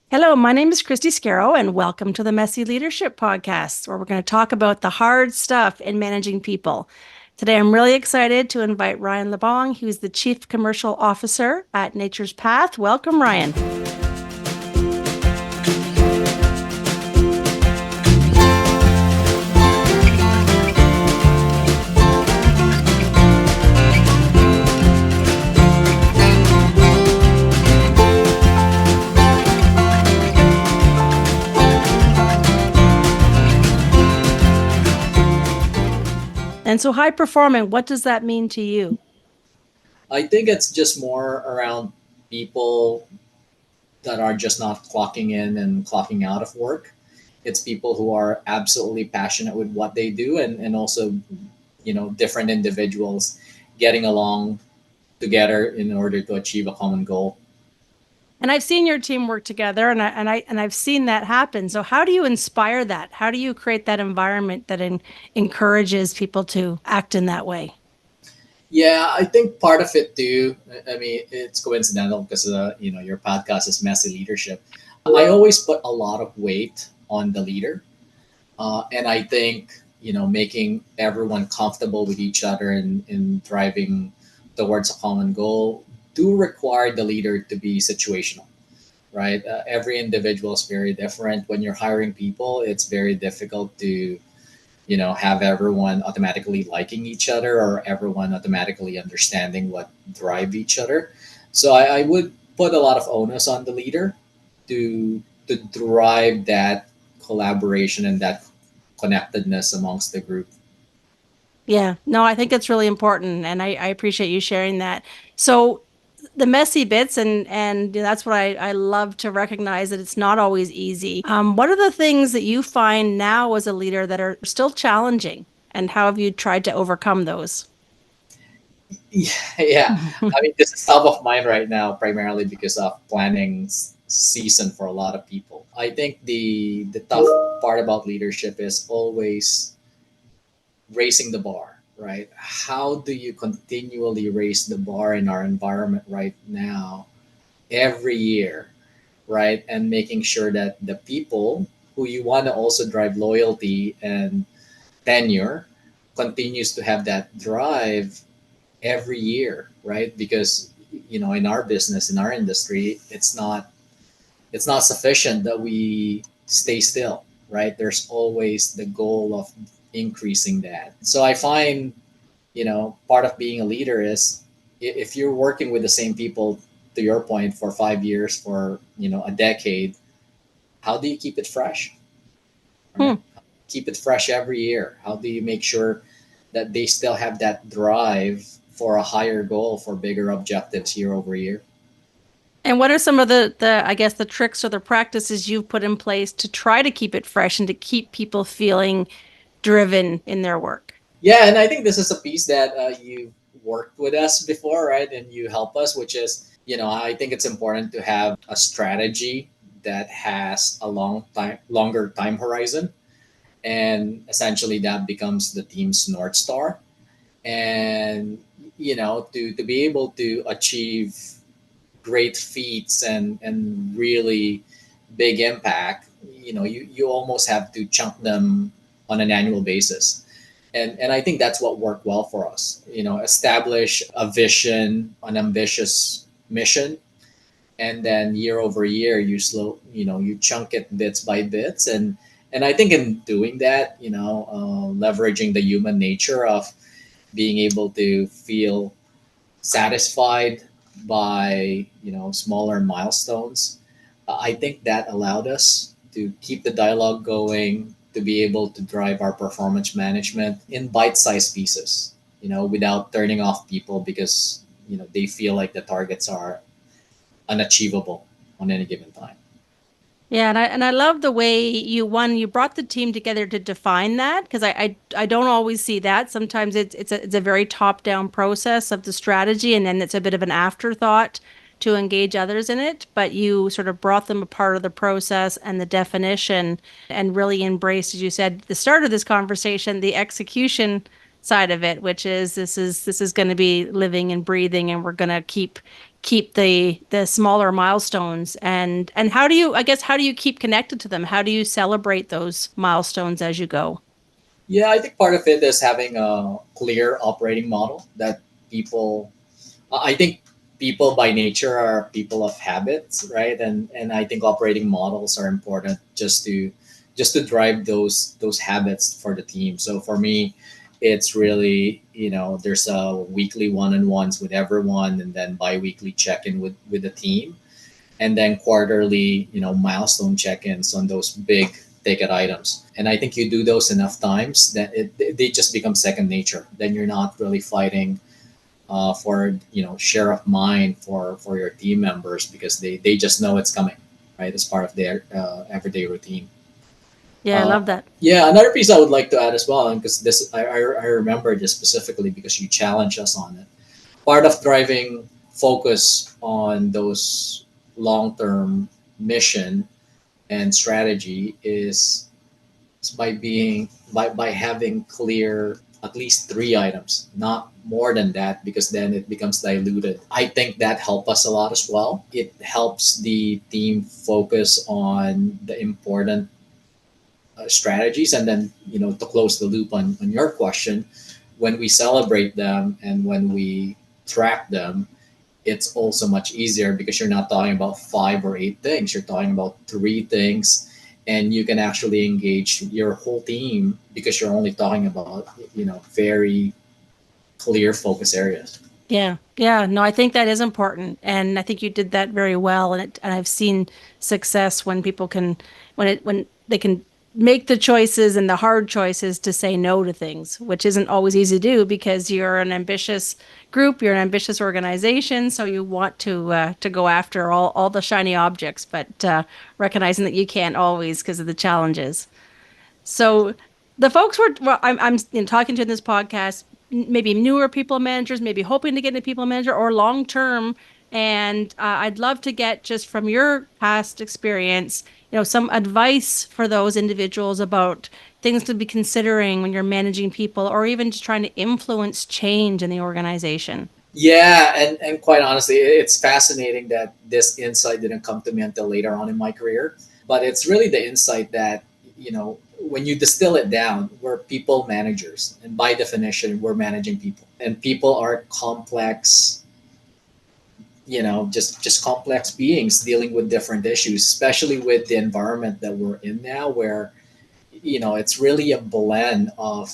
Hello, my name is Christi Scarrow, and welcome to the Messy Leadership Podcast, where we're going to talk about the hard stuff in managing people. Today, I'm really excited to invite Ryan Labong, who's the Chief Commercial Officer at Nature's Path. Welcome, Ryan. And so, high performing, what does that mean to you? I think it's just more around people that are just not clocking in and clocking out of work. It's people who are absolutely passionate with what they do, and also, different individuals getting along together in order to achieve a common goal. And I've seen your team work together, and I've seen that happen. So, how do you inspire that? How do you create that environment that encourages people to act in that way? Yeah, I think part of it too. I mean, it's coincidental because your podcast is messy leadership. I always put a lot of weight on the leader. And I think, making everyone comfortable with each other and driving towards a common goal do require the leader to be situational, right? Every individual is very different. When you're hiring people, it's very difficult to, have everyone automatically liking each other or everyone automatically understanding what drive each other. So I would put a lot of onus on the leader to drive that collaboration and that connectedness amongst the group. Yeah, no, I think it's really important, and I appreciate you sharing that. So the messy bits, and that's what I love to recognize that it's not always easy. What are the things that you find now as a leader that are still challenging, and how have you tried to overcome those? Yeah, yeah. I mean, this is top of mind right now, primarily because of planning season for a lot of people. I think the tough part about leadership is always raising the bar, right? How do you continually raise the bar in our environment right now, every year, right? And making sure that the people who you want to also drive loyalty and tenure continues to have that drive every year, right? Because in our business, in our industry, it's not sufficient that we stay still, right? There's always the goal of increasing that. So I find, part of being a leader is if you're working with the same people, to your point, for 5 years, for a decade, how do you keep it fresh, right? Hmm. Keep it fresh every year. How do you make sure that they still have that drive for a higher goal, for bigger objectives year over year? And what are some of the I guess the tricks or the practices you've put in place to try to keep it fresh and to keep people feeling driven in their work? Yeah, and I think this is a piece that you worked with us before, right? And you help us, which is, I think it's important to have a strategy that has a longer time horizon, and essentially that becomes the team's north star. And to be able to achieve great feats and really big impact, you almost have to chunk them on an annual basis. And I think that's what worked well for us. Establish a vision, an ambitious mission, and then year over year you chunk it bits by bits. And I think in doing that, leveraging the human nature of being able to feel satisfied by smaller milestones. I think that allowed us to keep the dialogue going, to be able to drive our performance management in bite-sized pieces, without turning off people because they feel like the targets are unachievable on any given time. Yeah, and I love the way you brought the team together to define that because I don't always see that. Sometimes it's a very top-down process of the strategy, and then it's a bit of an afterthought to engage others in it. But you sort of brought them a part of the process and the definition, and really embraced, as you said, at the start of this conversation, the execution side of it, which is this is going to be living and breathing, and we're going to keep the smaller milestones, and how do you, I guess, how do you keep connected to them? How do you celebrate those milestones as you go? Yeah, I think part of it is having a clear operating model that people. I think people by nature are people of habits, right? And I think operating models are important just to drive those habits for the team. So for me, it's really, there's a weekly one-on-ones with everyone, and then bi-weekly check-in with the team, and then quarterly, milestone check-ins on those big ticket items. And I think you do those enough times that they just become second nature. Then you're not really fighting for share of mind for your team members, because they just know it's coming, right, as part of their everyday routine. Yeah, I uh, love that. yeah, another piece I would like to add as well, and because this I remember this specifically because you challenged us on it. Part of driving focus on those long-term mission and strategy is by having clear at least three items, not more than that, because then it becomes diluted. I think that helps us a lot as well. It helps the team focus on the important strategies, and then to close the loop on your question, when we celebrate them and when we track them, it's also much easier because you're not talking about five or eight things. You're talking about three things, and you can actually engage your whole team because you're only talking about very clear focus areas. Yeah, yeah, no, I think that is important, and I think you did that very well. And I've seen success when people can, when they can make the choices and the hard choices to say no to things, which isn't always easy to do because you're an ambitious group, you're an ambitious organization, so you want to go after all the shiny objects, but recognizing that you can't always because of the challenges. So the folks well, I'm talking to in this podcast, maybe newer people managers, maybe hoping to get into people manager or long term. And I'd love to get just from your past experience, some advice for those individuals about things to be considering when you're managing people or even just trying to influence change in the organization. Yeah, and quite honestly, it's fascinating that this insight didn't come to me until later on in my career. But it's really the insight that, when you distill it down, we're people managers. And by definition, we're managing people. And people are complex, just complex beings dealing with different issues, especially with the environment that we're in now, where it's really a blend of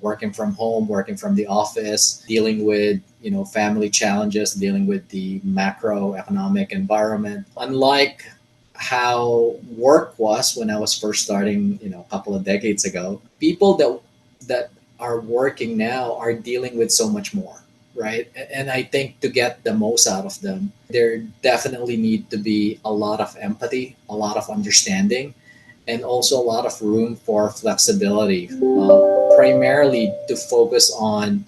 working from home, working from the office, dealing with family challenges, dealing with the macroeconomic environment. Unlike how work was when I was first starting, a couple of decades ago, people that are working now are dealing with so much more, right? And I think to get the most out of them, there definitely need to be a lot of empathy, a lot of understanding, and also a lot of room for flexibility, primarily to focus on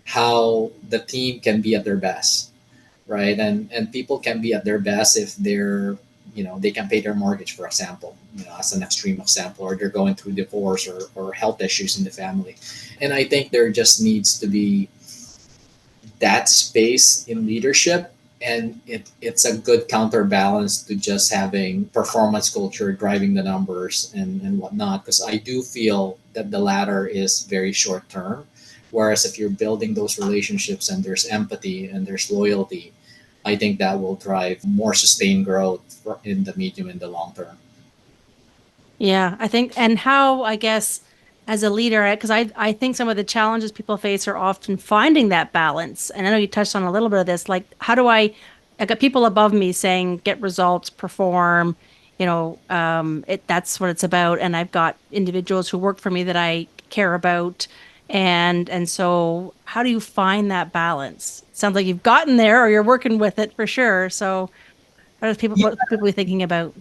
how the team can be at their best, right? And people can be at their best if they can pay their mortgage, for example, as an extreme example, or they're going through divorce or health issues in the family. And I think there just needs to be that space in leadership, and it's a good counterbalance to just having performance culture driving the numbers and whatnot, because I do feel that the latter is very short term, whereas if you're building those relationships and there's empathy and there's loyalty, I think that will drive more sustained growth in the medium and the long term. Yeah, I think, and how, I guess, as a leader, because I think some of the challenges people face are often finding that balance. And I know you touched on a little bit of this, like, how do I got people above me saying, get results, perform, that's what it's about. And I've got individuals who work for me that I care about. And so how do you find that balance? It sounds like you've gotten there or you're working with it for sure. So what are people thinking about?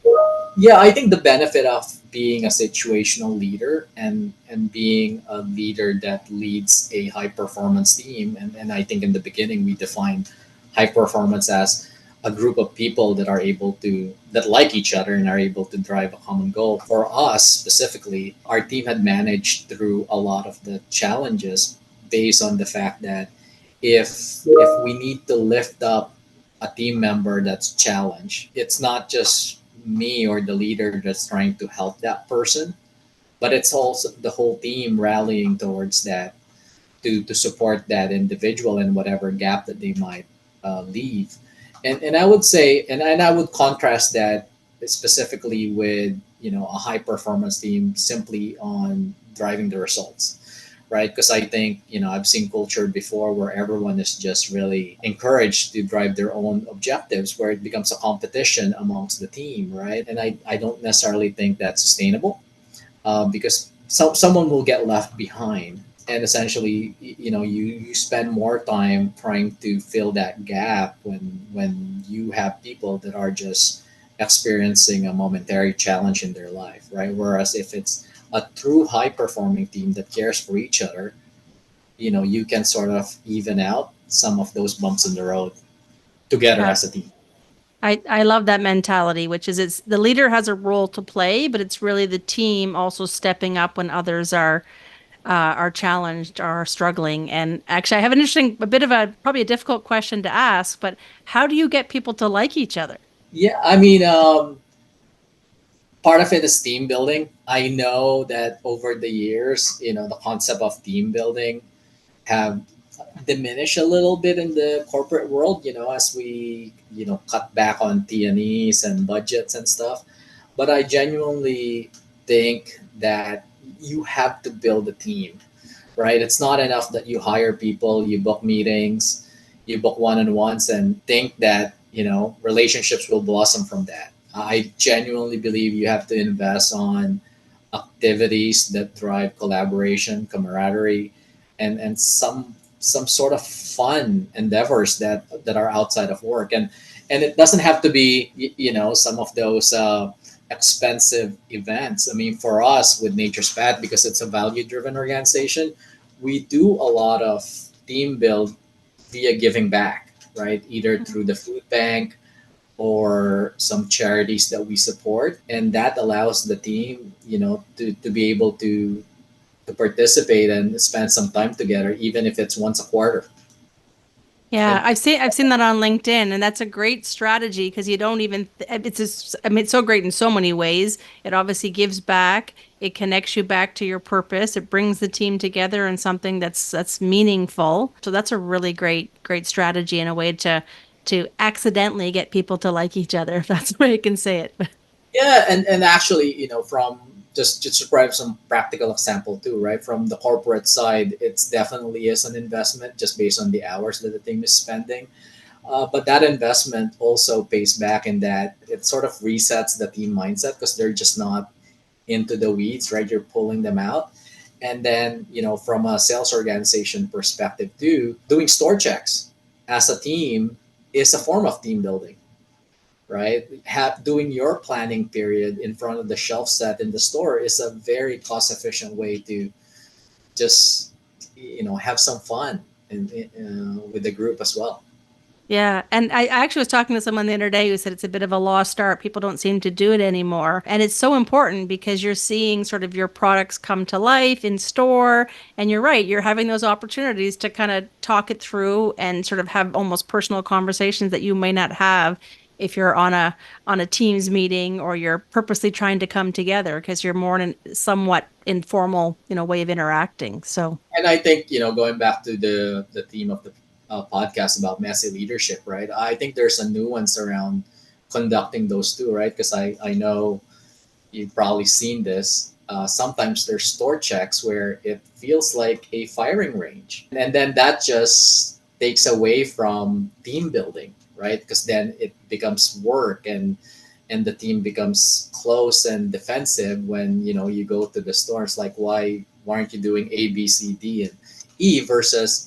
Yeah, I think the benefit of being a situational leader and being a leader that leads a high performance team, and I think in the beginning we defined high performance as a group of people that like each other and are able to drive a common goal. For us specifically, our team had managed through a lot of the challenges based on the fact that if we need to lift up a team member that's challenged, it's not just me or the leader that's trying to help that person, but it's also the whole team rallying towards that to support that individual in whatever gap that they might leave. And I would say, and I would contrast that specifically with, a high performance team simply on driving the results, right? Because I think, I've seen culture before where everyone is just really encouraged to drive their own objectives, where it becomes a competition amongst the team, right? And I don't necessarily think that's sustainable, because someone will get left behind. And essentially, you spend more time trying to fill that gap when you have people that are just experiencing a momentary challenge in their life, right? Whereas if it's a true high performing team that cares for each other, you can sort of even out some of those bumps in the road together Yeah. as a team. I love that mentality, which is it's the leader has a role to play, but it's really the team also stepping up when others are challenged or are struggling. And actually, I have an interesting, a bit of a probably a difficult question to ask, but how do you get people to like each other? Yeah, I mean, part of it is team building. I know that over the years, the concept of team building have diminished a little bit in the corporate world, as we, cut back on T&Es and budgets and stuff. But I genuinely think that you have to build a team, right? It's not enough that you hire people, you book meetings, you book one-on-ones and think that, relationships will blossom from that. I genuinely believe you have to invest on activities that drive collaboration, camaraderie, and some sort of fun endeavors that are outside of work. And it doesn't have to be, some of those expensive events. I mean, for us with Nature's Path, because it's a value driven organization, we do a lot of team build via giving back, right? Either through the food bank or some charities that we support, and that allows the team, to be able to participate and spend some time together, even if it's once a quarter. Yeah, And I've seen that on LinkedIn, and that's a great strategy because you don't even it's just, I mean it's so great in so many ways. It obviously gives back, it connects you back to your purpose, it brings the team together in something that's meaningful. So that's a really great strategy and a way to accidentally get people to like each other, if that's the way I can say it. yeah, and actually, from just to provide some practical example too, right? From the corporate side, it's definitely is an investment just based on the hours that the team is spending. But that investment also pays back in that it sort of resets the team mindset because they're just not into the weeds, right? You're pulling them out. And then, from a sales organization perspective too, doing store checks as a team is a form of team building, right? Doing your planning period in front of the shelf set in the store is a very cost efficient way to just, have some fun with the group as well. Yeah, and I actually was talking to someone the other day who said it's a bit of a lost art. People don't seem to do it anymore. And it's so important because you're seeing sort of your products come to life in store. And you're right, you're having those opportunities to kind of talk it through and sort of have almost personal conversations that you may not have if you're on a Teams meeting or you're purposely trying to come together because you're more in a somewhat informal, way of interacting. So, And I think, going back to the theme of the podcast about messy leadership, right? I think there's a nuance around conducting those two, right? Because I know you've probably seen this. Sometimes there's store checks where it feels like a firing range, and then that just takes away from team building, right? Because then it becomes work, and the team becomes close and defensive when you go to the store. It's like, why aren't you doing A, B, C, D, and E versus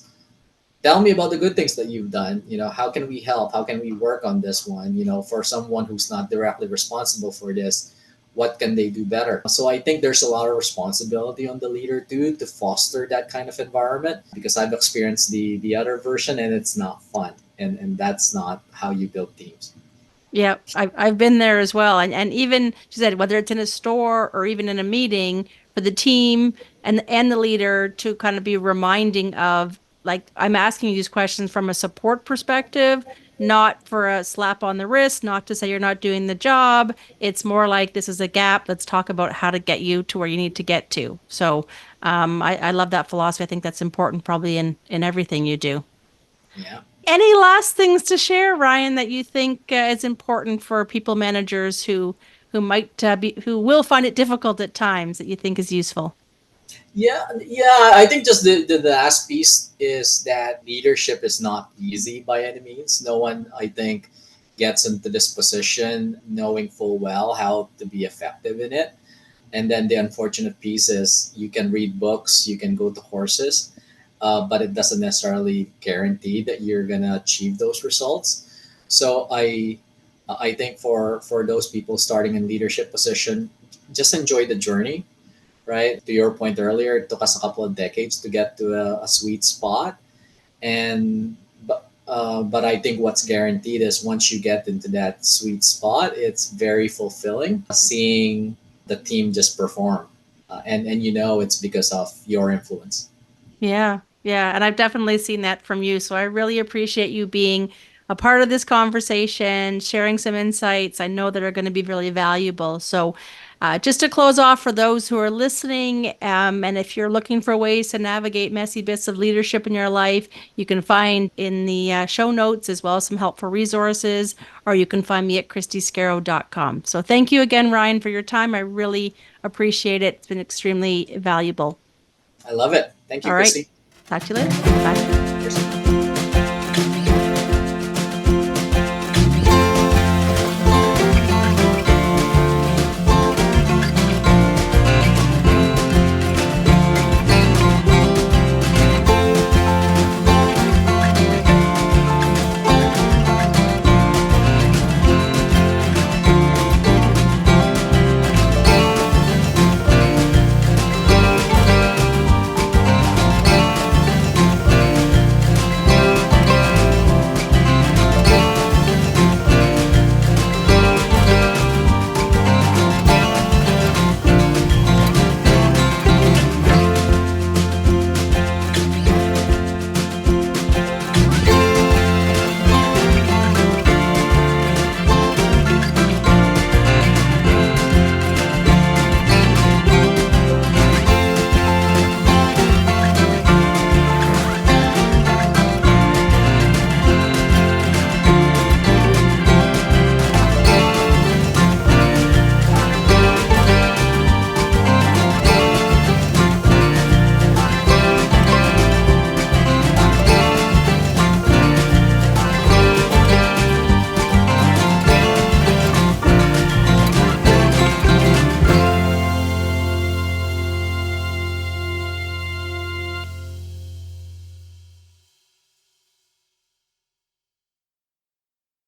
tell me about the good things that you've done. How can we help? How can we work on this one? For someone who's not directly responsible for this, what can they do better? So I think there's a lot of responsibility on the leader too to foster that kind of environment, because I've experienced the other version and it's not fun, and that's not how you build teams. yeah, I've been there as well. And even she said whether it's in a store or even in a meeting for the team and the leader to kind of be reminding of like I'm asking you these questions from a support perspective, not for a slap on the wrist, not to say you're not doing the job. It's more like this is a gap. Let's talk about how to get you to where you need to get to. So I love that philosophy. I think that's important probably in everything you do. Yeah. Any last things to share, Ryan, that you think is important for people managers who might be who will find it difficult at times that you think is useful? Yeah. I think just the last piece is that leadership is not easy by any means. No one, I think, gets into this position knowing full well how to be effective in it. And then the unfortunate piece is you can read books, you can go to courses, but it doesn't necessarily guarantee that you're gonna achieve those results. So I think for those people starting in leadership position, just enjoy the journey, right? To your point earlier, it took us a couple of decades to get to a sweet spot, and but I think what's guaranteed is once you get into that sweet spot, it's very fulfilling seeing the team just perform, and it's because of your influence. Yeah, yeah. And I've definitely seen that from you. So I really appreciate you being a part of this conversation, sharing some insights I know that are going to be really valuable. So, just to close off for those who are listening, and if you're looking for ways to navigate messy bits of leadership in your life, you can find in the show notes as well as some helpful resources, or you can find me at christyscarrow.com. So, thank you again, Ryan, for your time. I really appreciate it. It's been extremely valuable. I love it. Thank you, All right. Christy. Talk to you later. Bye.